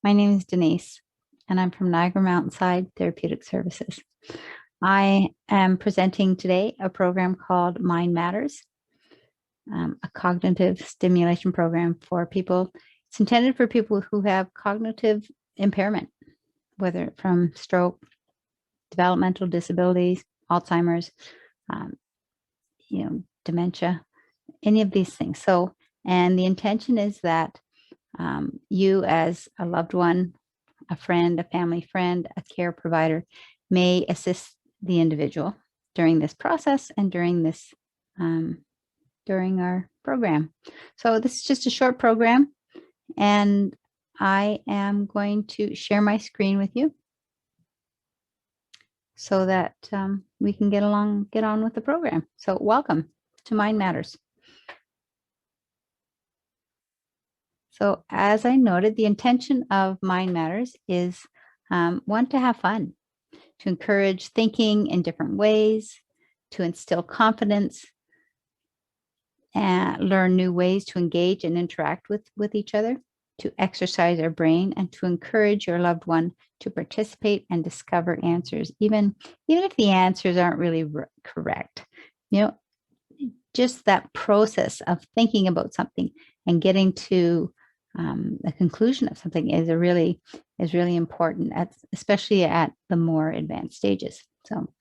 My name is Denise, and I'm from Niagara Mountainside Therapeutic Services. I am presenting today a program called Mind Matters, a cognitive stimulation program for people. It's intended for people who have cognitive impairment, whether from stroke, developmental disabilities, Alzheimer's, um, dementia, any of these things. And the intention is that you as a loved one, a friend, a family friend, a care provider may assist the individual during this process and during our program. So this is just a short program, and I am going to share my screen with you so that we can get on with the program. So welcome to Mind Matters. So as I noted, the intention of Mind Matters is one, to have fun, to encourage thinking in different ways, to instill confidence, and learn new ways to engage and interact with each other, to exercise our brain, and to encourage your loved one to participate and discover answers, even if the answers aren't really correct. Just that process of thinking about something and getting to the conclusion of something is really important, especially at the more advanced stages. So,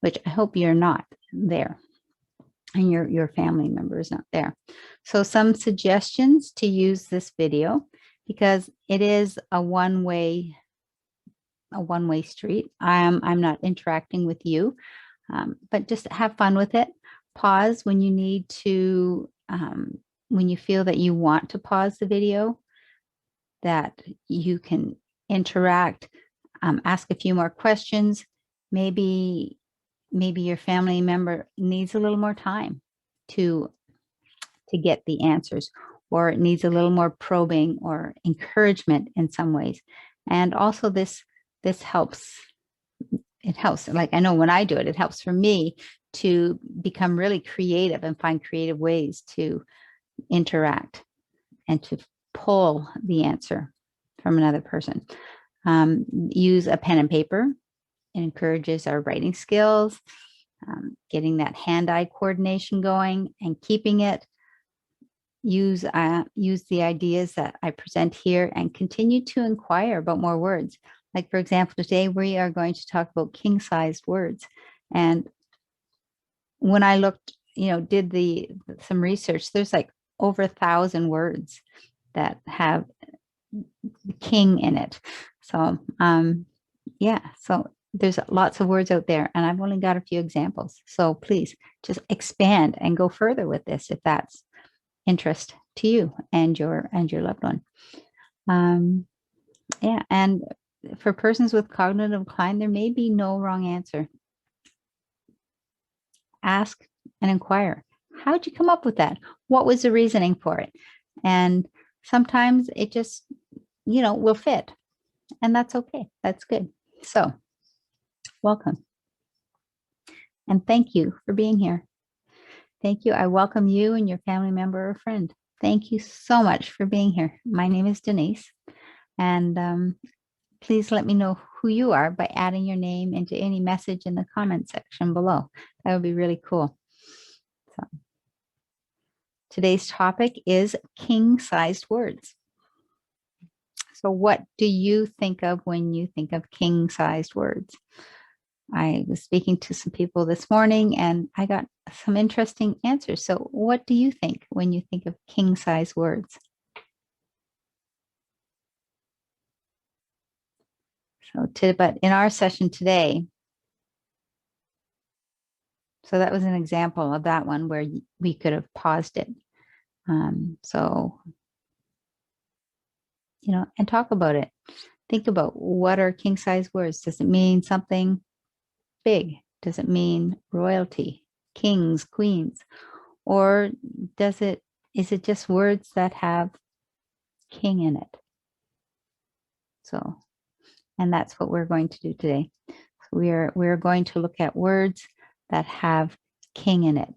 which I hope you're not there, and your family member is not there. So, some suggestions to use this video, because it is a one-way street. I'm not interacting with you, but just have fun with it. Pause when you need to, when you feel that you want to pause the video, that you can interact, ask a few more questions. Maybe your family member needs a little more time to get the answers, or it needs a little more probing or encouragement in some ways. And also this helps. It helps. Like, I know when I do it, it helps for me to become really creative and find creative ways to interact and to pull the answer from another person. Use a pen and paper. It encourages our writing skills, getting that hand-eye coordination going and keeping it. Use the ideas that I present here and continue to inquire about more words. Like, for example, today we are going to talk about king-sized words. And when I looked, did some research, there's like over 1,000 words that have king in it. So, so there's lots of words out there, and I've only got a few examples. So please just expand and go further with this if that's interest to you and your loved one. And for persons with cognitive decline, there may be no wrong answer. Ask and inquire. How'd you come up with that? What was the reasoning for it? And sometimes it just, will fit. And that's okay. That's good. So, welcome. And thank you for being here. Thank you. I welcome you and your family member or friend. Thank you so much for being here. My name is Denise. And please let me know who you are by adding your name into any message in the comment section below. That would be really cool. So, today's topic is king-sized words. So what do you think of when you think of king-sized words? I was speaking to some people this morning and I got some interesting answers. So what do you think when you think of king-sized words? But in our session today, so that was an example of that one where we could have paused it. And talk about it. Think about, what are king-size words? Does it mean something big? Does it mean royalty, kings, queens? Or is it just words that have king in it? So, and that's what we're going to do today. So we're going to look at words that have king in it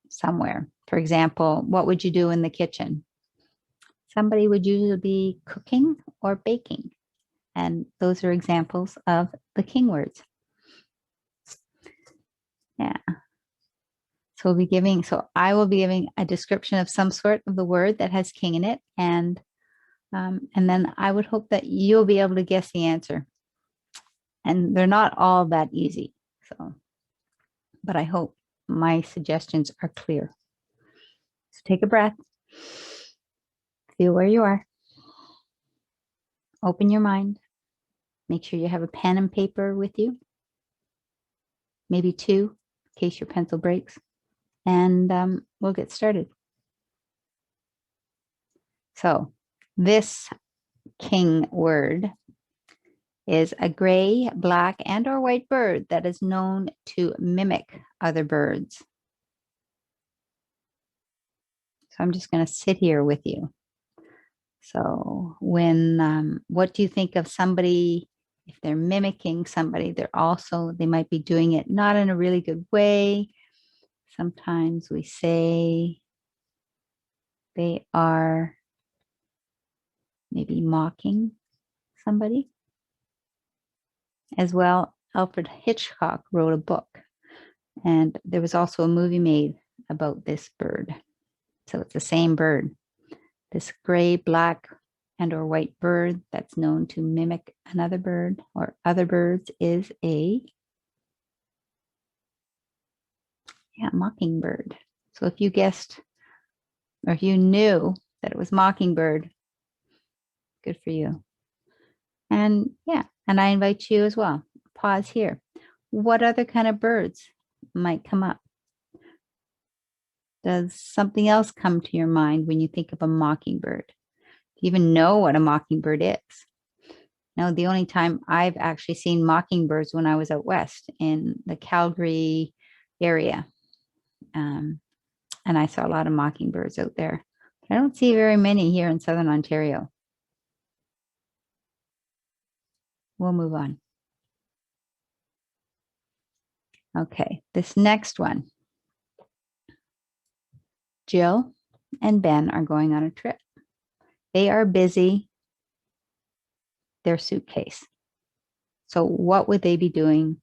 somewhere. For example, what would you do in the kitchen? Somebody would usually be cooking or baking. And those are examples of the king words. Yeah. So I will be giving a description of some sort of the word that has king in it. And then I would hope that you'll be able to guess the answer. And they're not all that easy. But I hope my suggestions are clear. So take a breath. Feel where you are. Open your mind. Make sure you have a pen and paper with you. Maybe two, in case your pencil breaks. And we'll get started. So this king word is a gray, black, and or white bird that is known to mimic other birds. So I'm just going to sit here with you. So what do you think of somebody, if they're mimicking somebody, they might be doing it not in a really good way. Sometimes we say they are maybe mocking somebody. As well, Alfred Hitchcock wrote a book, and there was also a movie made about this bird. So it's the same bird. This gray, black, and or white bird that's known to mimic another bird or other birds is a mockingbird. So if you guessed or if you knew that it was mockingbird, good for you. And I invite you as well. Pause here. What other kind of birds might come up? Does something else come to your mind when you think of a mockingbird? Do you even know what a mockingbird is? No, the only time I've actually seen mockingbirds when I was out west in the Calgary area. And I saw a lot of mockingbirds out there. I don't see very many here in Southern Ontario. We'll move on. Okay, this next one. Jill and Ben are going on a trip. They are busy their suitcase. So what would they be doing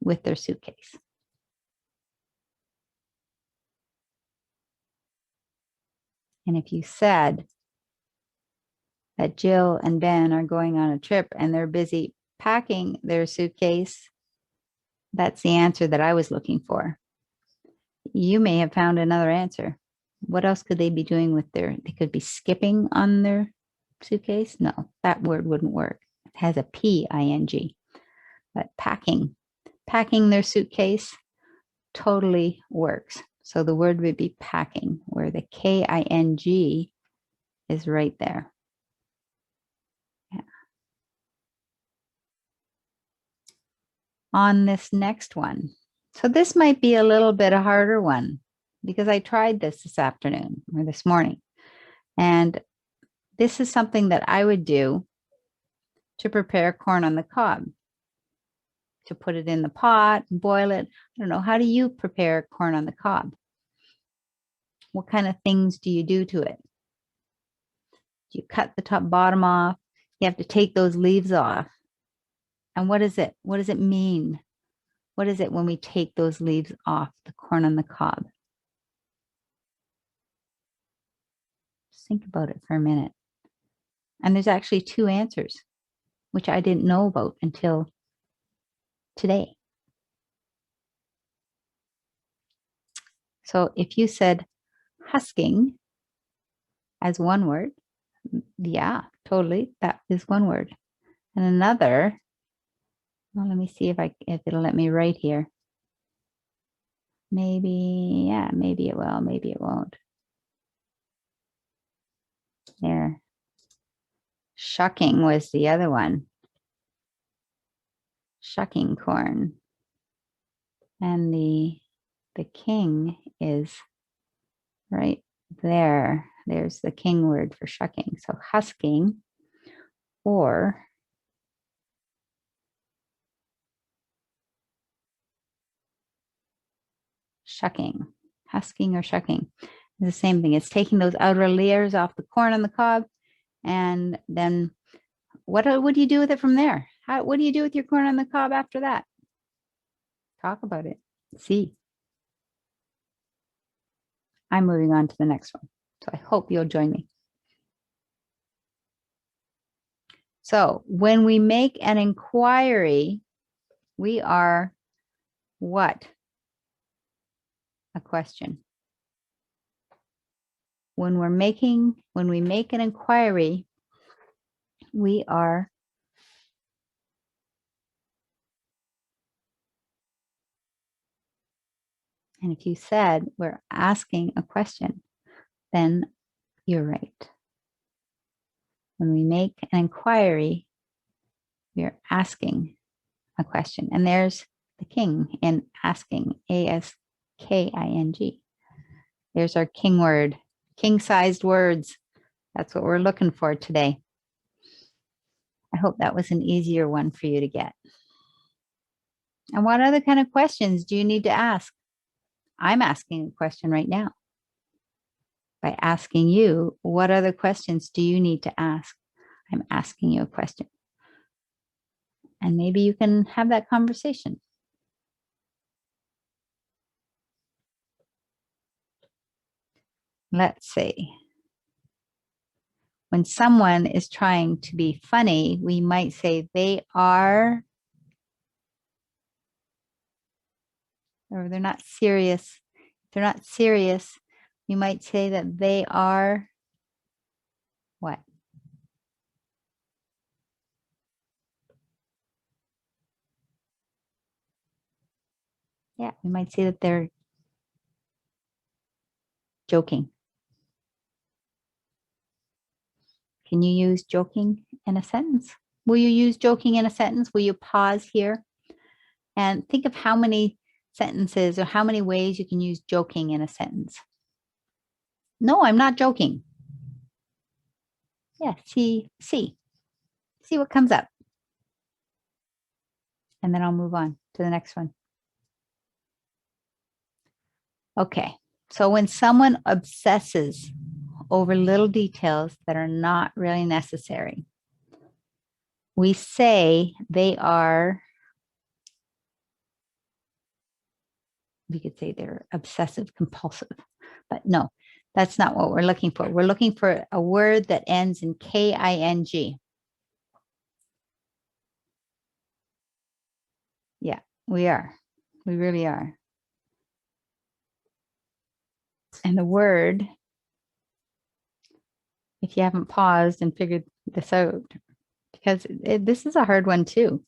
with their suitcase? And if you said that Jill and Ben are going on a trip and they're busy packing their suitcase, that's the answer that I was looking for. You may have found another answer. What else could they be doing they could be skipping on their suitcase? No, that word wouldn't work. It has a P-I-N-G. But packing their suitcase totally works. So the word would be packing, where the K-I-N-G is right there. Yeah. On this next one. So this might be a little bit a harder one because I tried this afternoon or this morning. And this is something that I would do to prepare corn on the cob, to put it in the pot and boil it. I don't know. How do you prepare corn on the cob? What kind of things do you do to it? Do you cut the top bottom off? You have to take those leaves off. And what is it? What does it mean? What is it when we take those leaves off the corn on the cob? Just think about it for a minute. And there's actually two answers, which I didn't know about until today. So if you said husking as one word, yeah, totally, that is one word. And another, well, let me see if it'll let me write here. Maybe, yeah, maybe it will, maybe it won't. There. Shucking was the other one. Shucking corn. And the king is right there. There's the king word for shucking. So husking or shucking, husking or shucking. The same thing. It's taking those outer layers off the corn on the cob. And then what do you do with it from there? What do you do with your corn on the cob after that? Talk about it. See. I'm moving on to the next one. So I hope you'll join me. So when we make an inquiry, we are what? A question. When we make an inquiry, we are and if you said we're asking a question, then you're right. When we make an inquiry, we're asking a question. And there's the king in asking, A-S-K-I-N-G. There's our king word, king-sized words. That's what we're looking for today. I hope that was an easier one for you to get. And what other kind of questions do you need to ask? I'm asking a question right now. By asking you, what other questions do you need to ask? I'm asking you a question. And maybe you can have that conversation. Let's see. When someone is trying to be funny, we might say they are, or they're not serious. If they're not serious, we might say that they are what? Yeah, we might say that they're joking. Can you use joking in a sentence? Will you use joking in a sentence? Will you pause here and think of how many sentences or how many ways you can use joking in a sentence? No, I'm not joking. Yeah, see what comes up. And then I'll move on to the next one. Okay, so when someone obsesses over little details that are not really necessary, we say they are, we could say they're obsessive compulsive, but no, that's not what we're looking for. We're looking for a word that ends in K-I-N-G. Yeah, we are. We really are. And the word, if you haven't paused and figured this out, because this is a hard one too.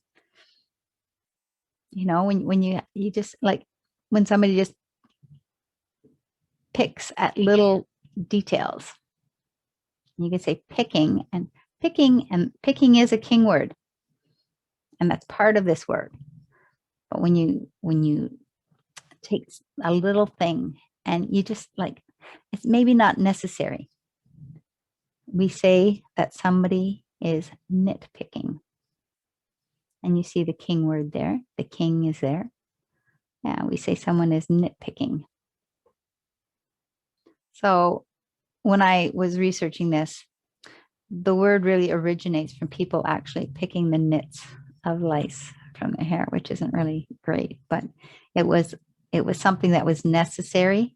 You know, when you just like, when somebody just picks at little details. You can say picking, and picking is a king word. And that's part of this word. But when you take a little thing and you just like, it's maybe not necessary. We say that somebody is nitpicking. And you see the king word there. The king is there. Yeah, we say someone is nitpicking. So when I was researching this, the word really originates from people actually picking the nits of lice from their hair, which isn't really great, but it was something that was necessary,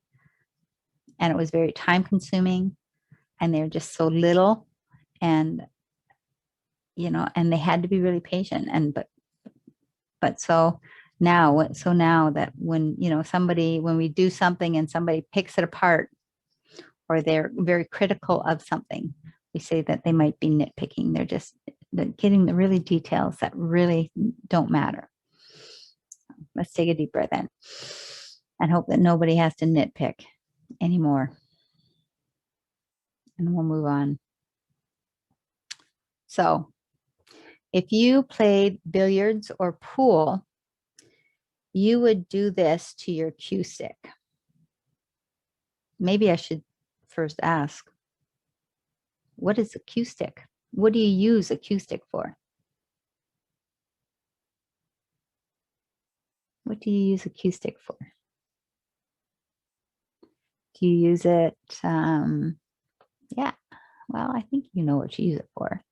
and it was very time consuming, and they're just so little, and and they had to be really patient. And but so now that when when we do something and somebody picks it apart, or they're very critical of something, we say that they might be nitpicking. They're getting the really details that really don't matter. Let's take a deep breath in and hope that nobody has to nitpick anymore. And we'll move on. So if you played billiards or pool, you would do this to your cue stick. Maybe I should first ask, what is a cue stick? What do you use a cue stick for? What do you use a cue stick for? Do you use it? Yeah. Well, I think you know what you use it for.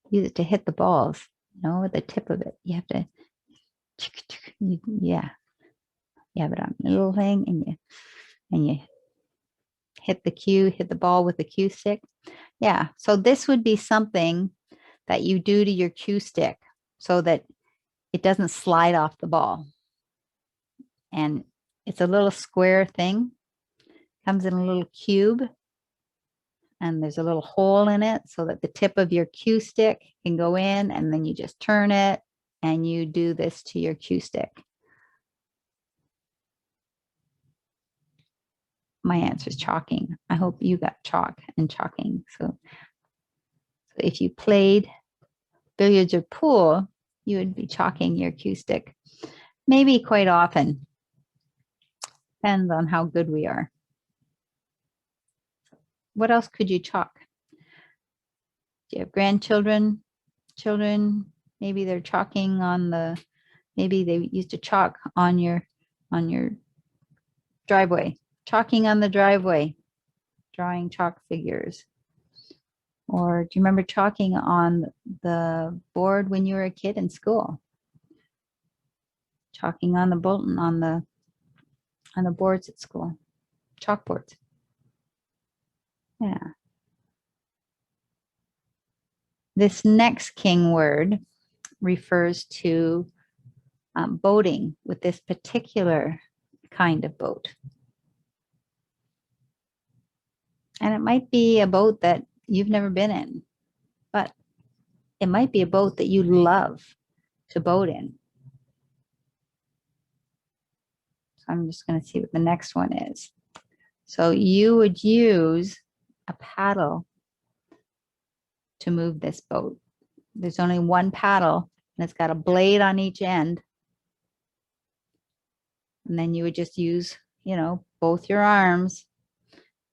Use it to hit the balls, with the tip of it. You have to, yeah, you have it on a little thing, and you hit the ball with the cue stick. Yeah. So this would be something that you do to your cue stick so that it doesn't slide off the ball. And it's a little square thing, comes in a little cube, and there's a little hole in it so that the tip of your cue stick can go in, and then you just turn it and you do this to your cue stick. My answer is chalking. I hope you got chalk and chalking. So if you played billiards or pool, you would be chalking your cue stick. Maybe quite often. Depends on how good we are. What else could you chalk? Do you have grandchildren, children? Maybe they're chalking on maybe they used to chalk on your driveway, chalking on the driveway, drawing chalk figures. Or do you remember chalking on the board when you were a kid in school? Chalking on the bulletin on the boards at school, chalkboards. Yeah. This next king word refers to boating with this particular kind of boat. And it might be a boat that you've never been in, but it might be a boat that you love to boat in. So I'm just going to see what the next one is. So you would use a paddle to move this boat. There's only one paddle, and it's got a blade on each end. And then you would just use, both your arms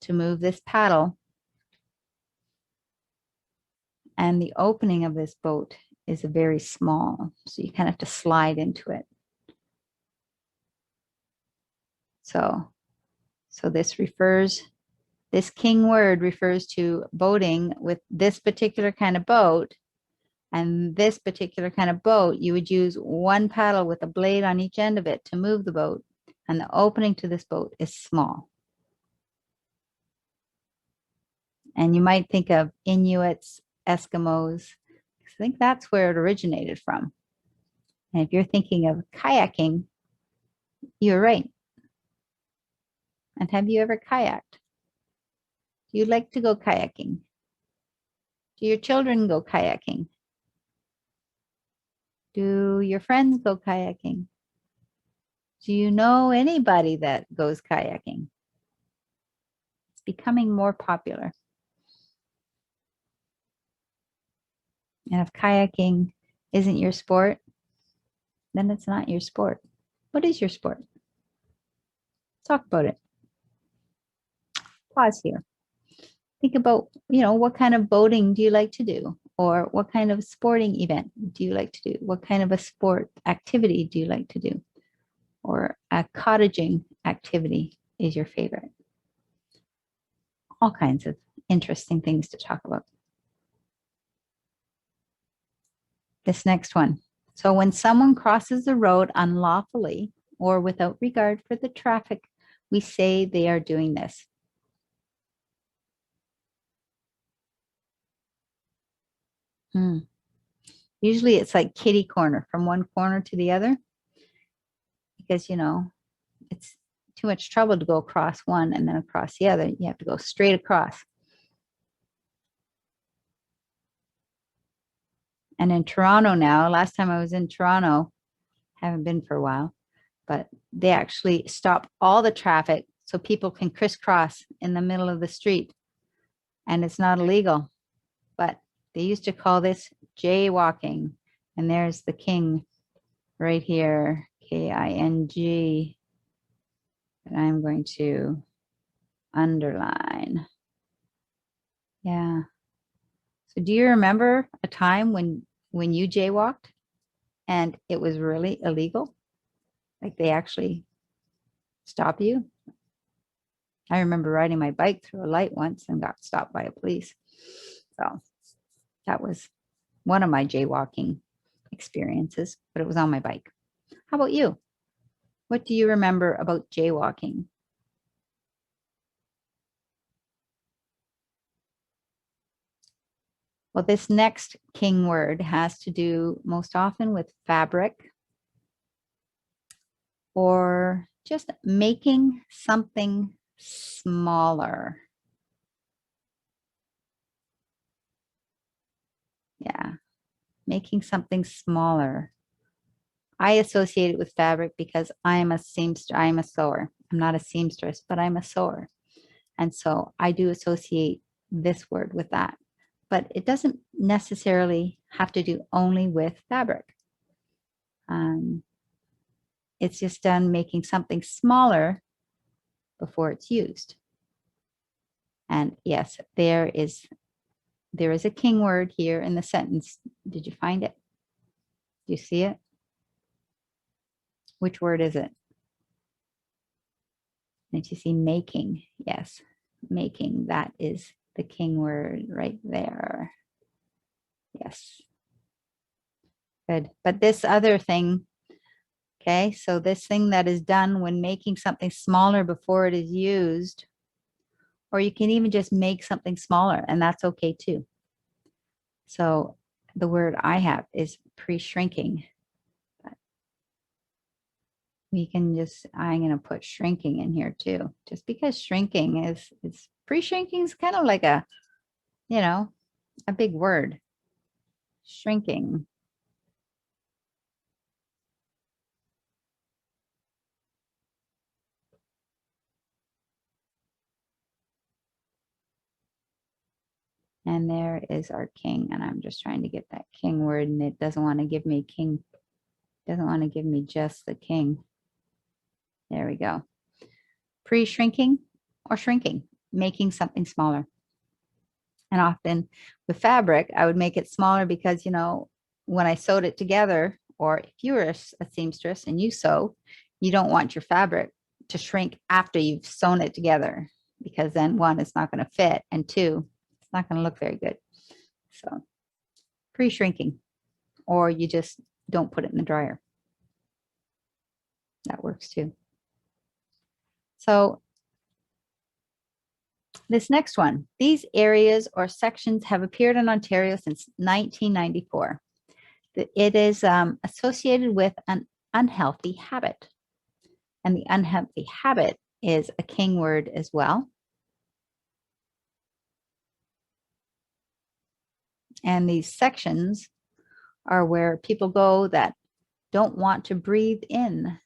to move this paddle. And the opening of this boat is very small, so you kind of have to slide into it. So this king word refers to boating with this particular kind of boat. And this particular kind of boat, you would use one paddle with a blade on each end of it to move the boat. And the opening to this boat is small. And you might think of Inuits, Eskimos. I think that's where it originated from. And if you're thinking of kayaking, you're right. And have you ever kayaked? Do you like to go kayaking? Do your children go kayaking? Do your friends go kayaking? Do you know anybody that goes kayaking? It's becoming more popular. And if kayaking isn't your sport, then it's not your sport. What is your sport? Talk about it. Pause here. Think about, what kind of boating do you like to do? Or what kind of sporting event do you like to do? What kind of a sport activity do you like to do? Or a cottaging activity is your favorite? All kinds of interesting things to talk about. This next one. So when someone crosses the road unlawfully or without regard for the traffic, we say they are doing this. Usually it's like kitty corner, from one corner to the other, because, it's too much trouble to go across one and then across the other. You have to go straight across. And in Toronto now, last time I was in Toronto, haven't been for a while, but they actually stop all the traffic so people can crisscross in the middle of the street. And it's not illegal, but they used to call this jaywalking. And there's the king right here, K-I-N-G. And I'm going to underline. Yeah. So do you remember a time when you jaywalked and it was really illegal? Like they actually stop you? I remember riding my bike through a light once and got stopped by a police. So that was one of my jaywalking experiences, but it was on my bike. How about you? What do you remember about jaywalking? Well, this next king word has to do most often with fabric or just making something smaller. Yeah, making something smaller. I associate it with fabric because I'm a seamstress. I'm a sewer. I'm not a seamstress, but I'm a sewer. And so I do associate this word with that. But it doesn't necessarily have to do only with fabric. It's just done making something smaller before it's used. And yes, there is a king word here in the sentence. Did you find it? Do you see it? Which word is it? Did you see making? Yes, making. That is the king word right there. Yes. Good. But this other thing, okay, so this thing that is done when making something smaller before it is used, or you can even just make something smaller, and that's okay too. So the word I have is pre-shrinking. We can just, I'm going to put shrinking in here too, just because shrinking is pre-shrinking is kind of like a, a big word. Shrinking. And there is our king. And I'm just trying to get that king word, and it doesn't want to give me king. Doesn't want to give me just the king. There we go. Pre-shrinking or shrinking, making something smaller. And often with fabric, I would make it smaller because, when I sewed it together, or if you were a seamstress and you sew, you don't want your fabric to shrink after you've sewn it together, because then one, it's not going to fit, and two, it's not going to look very good. So pre-shrinking, or you just don't put it in the dryer. That works too. So this next one, these areas or sections have appeared in Ontario since 1994. It is associated with an unhealthy habit. And the unhealthy habit is a king word as well. And these sections are where people go that don't want to breathe in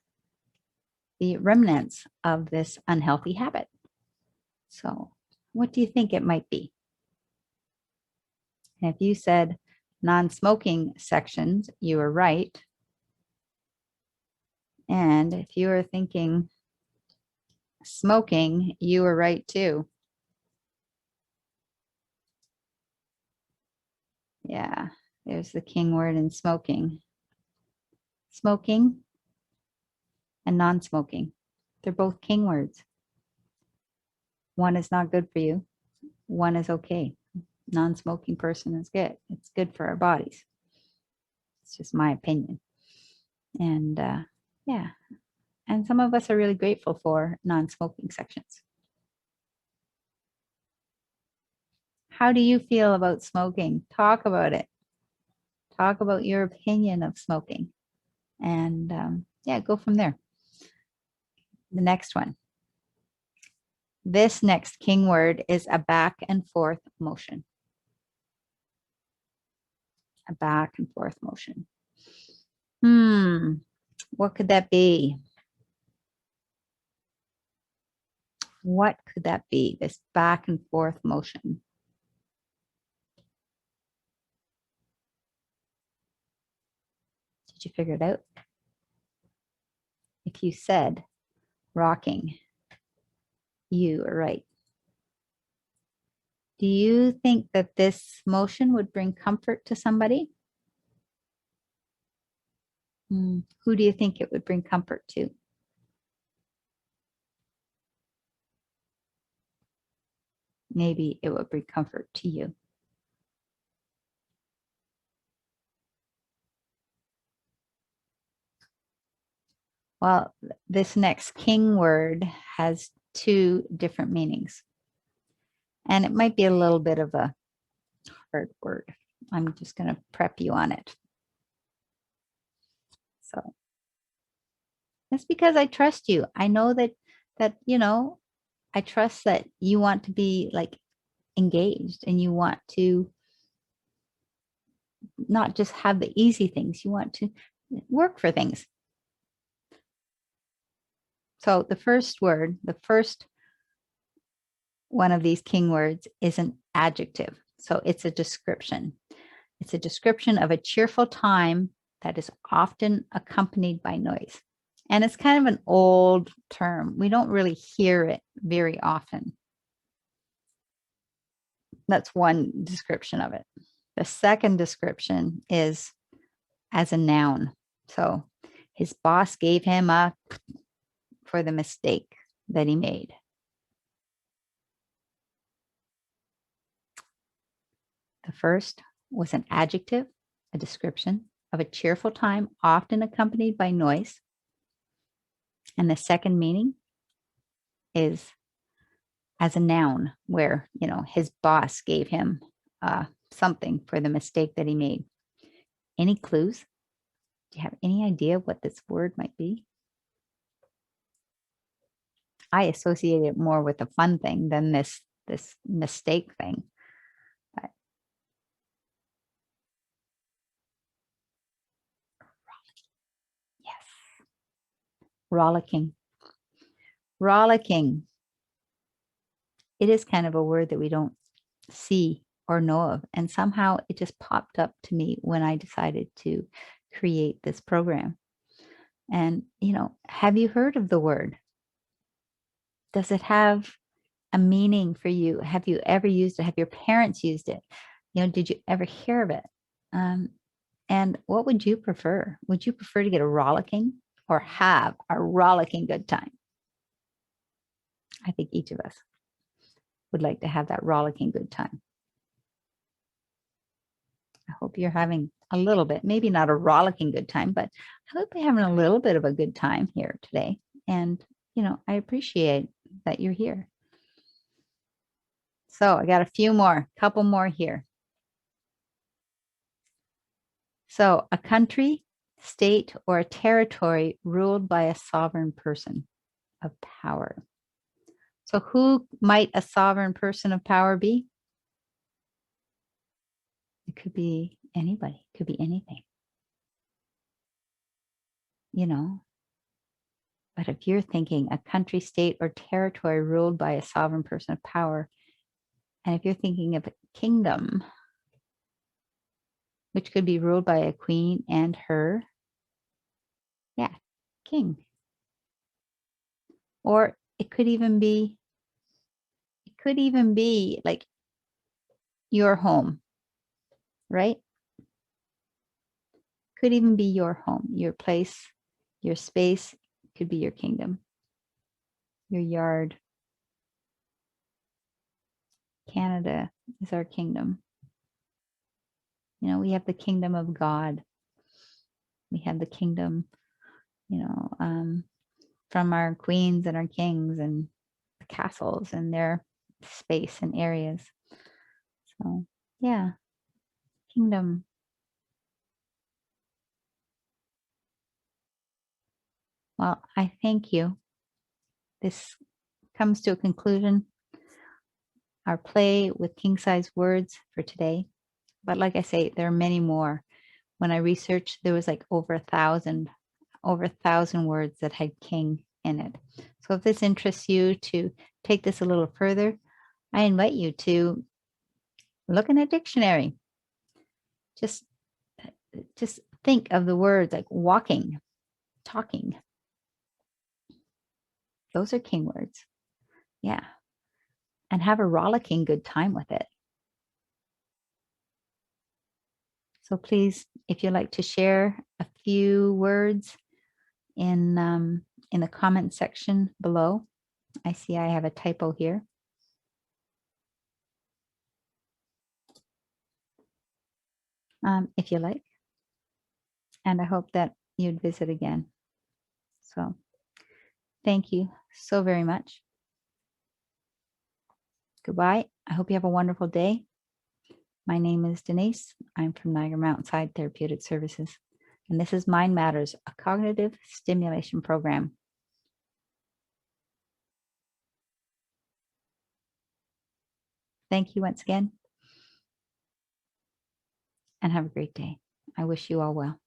the remnants of this unhealthy habit. So what do you think it might be? And if you said non-smoking sections, you were right. And if you were thinking smoking, you were right too. Yeah, there's the king word in smoking. Smoking and non-smoking. They're both king words. One is not good for you. One is okay. Non-smoking person is good. It's good for our bodies. It's just my opinion. And yeah, and some of us are really grateful for non-smoking sections. How do you feel about smoking? Talk about it. Talk about your opinion of smoking. And yeah, go from there. The next one. This next king word is a back and forth motion. A back and forth motion. What could that be? What could that be? This back and forth motion. Did you figure it out? If you said rocking, you are right. Do you think that this motion would bring comfort to somebody? Who do you think it would bring comfort to? maybe it would bring comfort to you. Well, this next king word has two different meanings. And it might be a little bit of a hard word. I'm just going to prep you on it. So that's because I trust you. I know that I trust that you want to be like engaged and you want to not just have the easy things, you want to work for things. So the first word, the first one of these king words is an adjective. So it's a description. It's a description of a cheerful time that is often accompanied by noise. And it's kind of an old term. We don't really hear it very often. That's one description of it. The second description is as a noun. So his boss gave him a for the mistake that he made. The first was an adjective, a description of a cheerful time, often accompanied by noise. And the second meaning is as a noun, where, his boss gave him something for the mistake that he made. Any clues? Do you have any idea what this word might be? I associate it more with a fun thing than this mistake thing. But yes, rollicking. Rollicking. It is kind of a word that we don't see or know of. And somehow it just popped up to me when I decided to create this program. And, have you heard of the word? Does it have a meaning for you? Have you ever used it? Have your parents used it? Did you ever hear of it? And what would you prefer? Would you prefer to get a rollicking or have a rollicking good time? I think each of us would like to have that rollicking good time. I hope you're having a little bit, maybe not a rollicking good time, but I hope you're having a little bit of a good time here today. And, I appreciate that you're here. So I got a couple more here. So a country, state, or a territory ruled by a sovereign person of power. So who might a sovereign person of power be? It could be anybody. It could be anything. But if you're thinking a country, state, or territory ruled by a sovereign person of power, and if you're thinking of a kingdom, which could be ruled by a queen and her, king. Or it could even be like your home, right? Could even be your home, your place, your space, could be your kingdom, your yard. Canada is our kingdom. We have the kingdom of God. We have the kingdom, from our queens and our kings and the castles and their space and areas. So, yeah, kingdom. Well, I thank you. This comes to a conclusion. Our play with king size words for today. But like I say, there are many more. When I researched, there was like over 1,000 words that had king in it. So if this interests you to take this a little further, I invite you to look in a dictionary. Just think of the words like walking, talking. Those are king words. Yeah. And have a rollicking good time with it. So please, if you'd like to share a few words in the comment section below. I see I have a typo here. if you like. And I hope that you'd visit again. So thank you so very much. Goodbye. I hope you have a wonderful day. My name is Denise. I'm from Niagara Mountainside Therapeutic Services. And this is Mind Matters, a cognitive stimulation program. Thank you once again. And have a great day. I wish you all well.